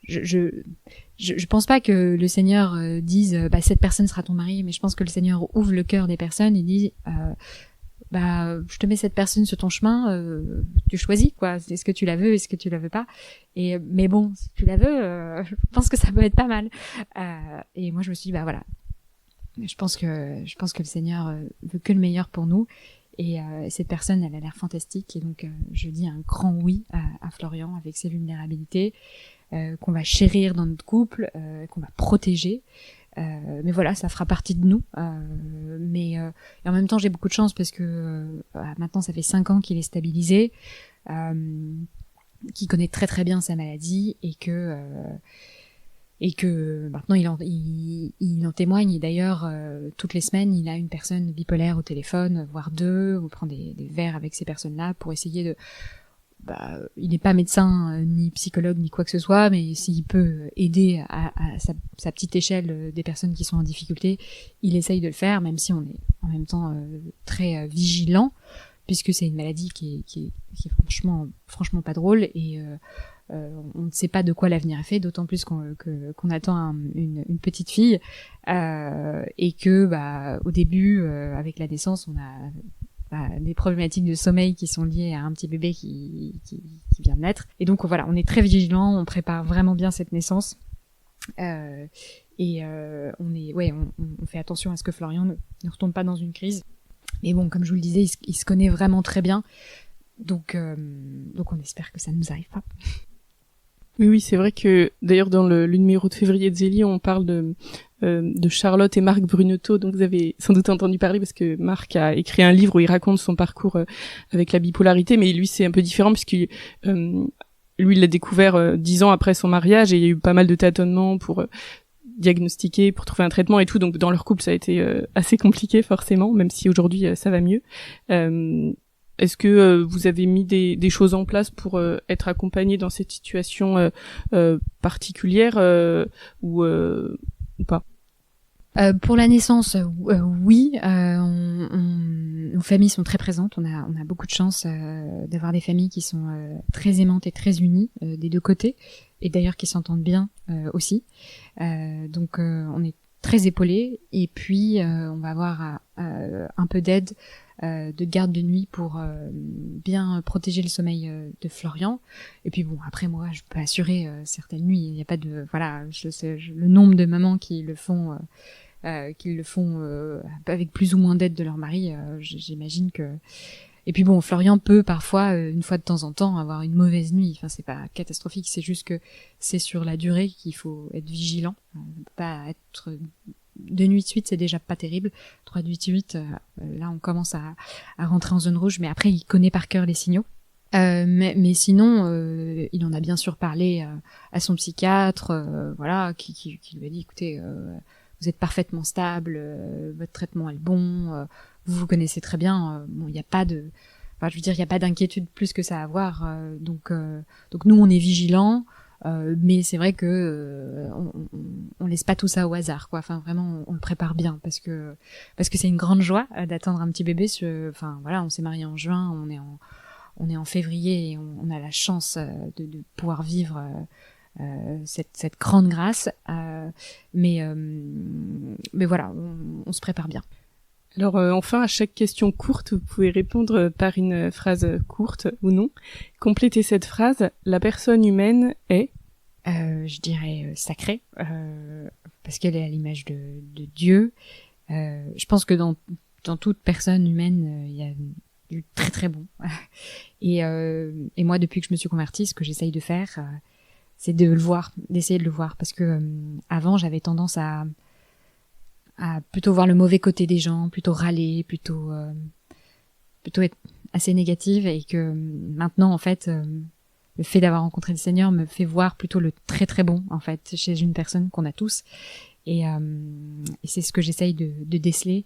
je pense pas que le Seigneur dise cette personne sera ton mari, mais je pense que le Seigneur ouvre le cœur des personnes et dit je te mets cette personne sur ton chemin, tu choisis, quoi. Est-ce que tu la veux, est-ce que tu la veux pas? Et mais bon, si tu la veux, je pense que ça peut être pas mal. Et moi je me suis dit voilà, je pense que le Seigneur veut que le meilleur pour nous. Et cette personne, elle a l'air fantastique, et donc je dis un grand oui à Florian avec ses vulnérabilités, qu'on va chérir dans notre couple, qu'on va protéger. Mais voilà, ça fera partie de nous. Et en même temps, j'ai beaucoup de chance parce que maintenant, ça fait 5 ans qu'il est stabilisé, qu'il connaît très très bien sa maladie, et que maintenant il en témoigne. Et d'ailleurs toutes les semaines il a une personne bipolaire au téléphone, voire 2, ou prend des verres avec ces personnes-là pour essayer de il n'est pas médecin ni psychologue ni quoi que ce soit, mais s'il peut aider à sa petite échelle des personnes qui sont en difficulté, il essaye de le faire, même si on est en même temps très vigilant, puisque c'est une maladie qui est franchement pas drôle, et on ne sait pas de quoi l'avenir est fait, d'autant plus qu'on attend une petite fille, et que au début avec la naissance on a des problématiques de sommeil qui sont liées à un petit bébé qui vient de naître, et donc voilà, on est très vigilant, on prépare vraiment bien cette naissance, on fait attention à ce que Florian ne retombe pas dans une crise. Mais bon, comme je vous le disais, il se connaît vraiment très bien, donc on espère que ça ne nous arrive pas. Oui, c'est vrai que d'ailleurs dans le numéro de février de Zélie, on parle de Charlotte et Marc Brunetto, donc vous avez sans doute entendu parler parce que Marc a écrit un livre où il raconte son parcours avec la bipolarité, mais lui c'est un peu différent puisque lui il l'a découvert 10 ans après son mariage, et il y a eu pas mal de tâtonnements pour diagnostiquer, pour trouver un traitement et tout, donc dans leur couple ça a été assez compliqué forcément, même si aujourd'hui ça va mieux. Est-ce que vous avez mis des choses en place pour être accompagné dans cette situation particulière ou pas? Pour la naissance, oui, nos familles sont très présentes. On a beaucoup de chance d'avoir des familles qui sont très aimantes et très unies des 2 côtés, et d'ailleurs qui s'entendent bien aussi. Donc on est très épaulé. Et puis on va avoir un peu d'aide de garde de nuit pour bien protéger le sommeil de Florian. Et puis bon, après moi, je peux assurer certaines nuits. Il n'y a pas de je sais le nombre de mamans qui le font avec plus ou moins d'aide de leur mari. J'imagine que. Et puis bon, Florian peut parfois, une fois de temps en temps, avoir une mauvaise nuit. Enfin, c'est pas catastrophique, c'est juste que c'est sur la durée qu'il faut être vigilant. On peut pas être 2 nuits de suite, c'est déjà pas terrible. 3 nuits de suite, là, on commence à rentrer en zone rouge. Mais après, il connaît par cœur les signaux. Mais sinon, il en a bien sûr parlé à son psychiatre, qui lui a dit, écoutez, vous êtes parfaitement stable, votre traitement est bon. Vous connaissez très bien, il n'y a pas de, il y a pas d'inquiétude plus que ça à avoir. Donc nous, on est vigilants, mais c'est vrai que on laisse pas tout ça au hasard, quoi. Enfin, vraiment, on le prépare bien parce que c'est une grande joie d'attendre un petit bébé. On s'est mariés en juin, on est en février et on a la chance de pouvoir vivre cette grande grâce. Mais voilà, on se prépare bien. Alors enfin, à chaque question courte, vous pouvez répondre par une phrase courte ou non. Complétez cette phrase. La personne humaine est je dirais sacrée, parce qu'elle est à l'image de Dieu. Je pense que dans toute personne humaine, il y a du très très bon. Et moi, depuis que je me suis convertie, ce que j'essaye de faire, c'est d'essayer de le voir, parce que avant, j'avais tendance à plutôt voir le mauvais côté des gens, plutôt râler, plutôt être assez négative, et que maintenant, en fait, le fait d'avoir rencontré le Seigneur me fait voir plutôt le très très bon, en fait, chez une personne qu'on a tous, et c'est ce que j'essaye de déceler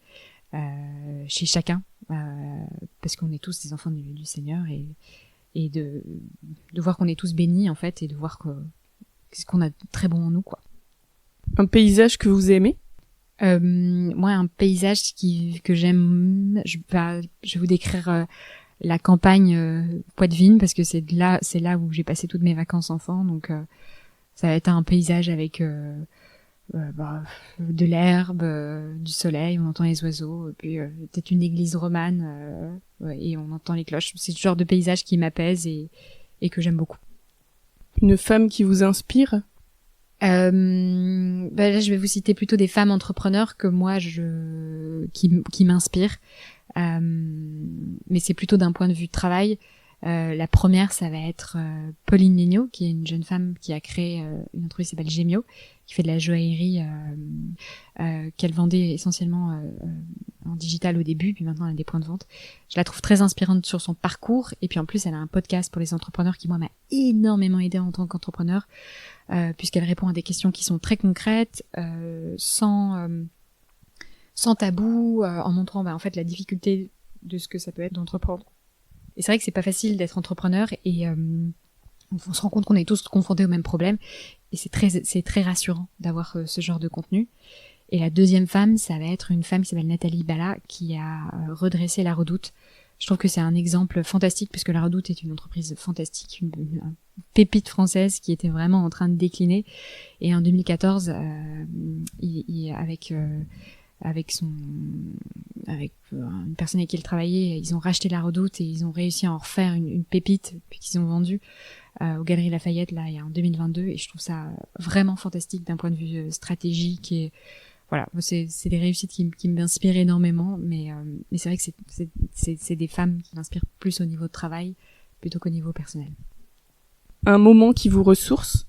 chez chacun, parce qu'on est tous des enfants du Seigneur, et de voir qu'on est tous bénis, en fait, et de voir qu'est-ce qu'on a de très bon en nous, quoi. Un paysage que vous aimez? Moi, un paysage que j'aime, je vais vous décrire la campagne Poitevine, parce que c'est là où j'ai passé toutes mes vacances enfant, donc ça va être un paysage avec de l'herbe, du soleil, on entend les oiseaux, et puis peut-être une église romane, et on entend les cloches. C'est ce genre de paysage qui m'apaise et que j'aime beaucoup. Une femme qui vous inspire? Là, je vais vous citer plutôt des femmes entrepreneurs que moi qui m'inspirent, mais c'est plutôt d'un point de vue de travail. La première, ça va être Pauline Léniaud, qui est une jeune femme qui a créé une entreprise qui s'appelle Gemio, qui fait de la joaillerie, qu'elle vendait essentiellement en digital au début, puis maintenant elle a des points de vente. Je la trouve très inspirante sur son parcours, et puis en plus elle a un podcast pour les entrepreneurs qui, moi, m'a énormément aidée en tant qu'entrepreneur, puisqu'elle répond à des questions qui sont très concrètes, sans tabou, en montrant en fait la difficulté de ce que ça peut être d'entreprendre. Et c'est vrai que c'est pas facile d'être entrepreneur, et on se rend compte qu'on est tous confrontés au même problème, et c'est très rassurant d'avoir ce genre de contenu. Et la deuxième femme, ça va être une femme qui s'appelle Nathalie Bala, qui a redressé La Redoute. Je trouve que c'est un exemple fantastique, puisque La Redoute est une entreprise fantastique, une pépite française qui était vraiment en train de décliner. Et en 2014, avec une personne avec qui il travaillait, ils ont racheté La Redoute et ils ont réussi à en refaire une pépite qu'ils ont vendue aux Galeries Lafayette là en 2022, et je trouve ça vraiment fantastique d'un point de vue stratégique, et voilà, c'est des réussites qui m'inspirent énormément, mais c'est vrai que c'est des femmes qui m'inspirent plus au niveau de travail plutôt qu'au niveau personnel. Un moment qui vous ressource?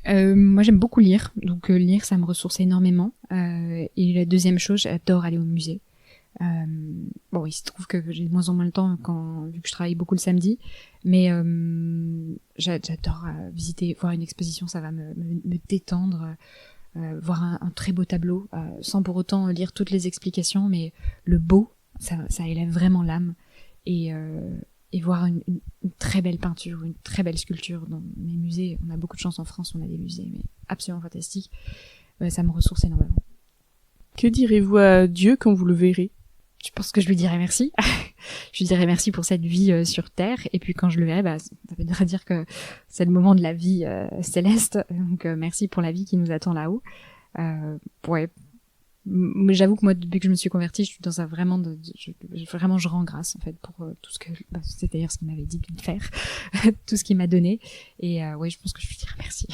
Moi, j'aime beaucoup lire, donc lire, ça me ressource énormément. Et la deuxième chose, j'adore aller au musée. Il se trouve que j'ai de moins en moins le temps vu que je travaille beaucoup le samedi, mais j'adore visiter, voir une exposition, ça va me détendre, voir un très beau tableau, sans pour autant lire toutes les explications, mais le beau, ça élève vraiment l'âme, et voir une très belle peinture, une très belle sculpture dans mes musées. On a beaucoup de chance en France, on a des musées mais absolument fantastiques. Ça me ressource énormément. Que direz-vous à Dieu quand vous le verrez? Je pense que je lui dirai merci. Je lui dirai merci pour cette vie sur Terre, et puis quand je le verrai, ça veut dire que c'est le moment de la vie céleste, donc merci pour la vie qui nous attend là-haut. Ouais. Mais j'avoue que moi, depuis que je me suis convertie, je suis dans un vraiment je rends grâce, en fait, pour tout ce que, c'est d'ailleurs ce qu'il m'avait dit de faire, tout ce qu'il m'a donné. Et ouais, je pense que je lui dirais merci.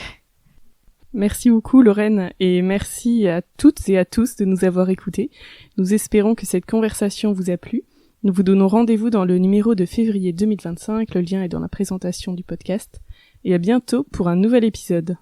Merci beaucoup Lorraine, et merci à toutes et à tous de nous avoir écoutés. Nous espérons que cette conversation vous a plu. Nous vous donnons rendez-vous dans le numéro de février 2025, le lien est dans la présentation du podcast, et à bientôt pour un nouvel épisode.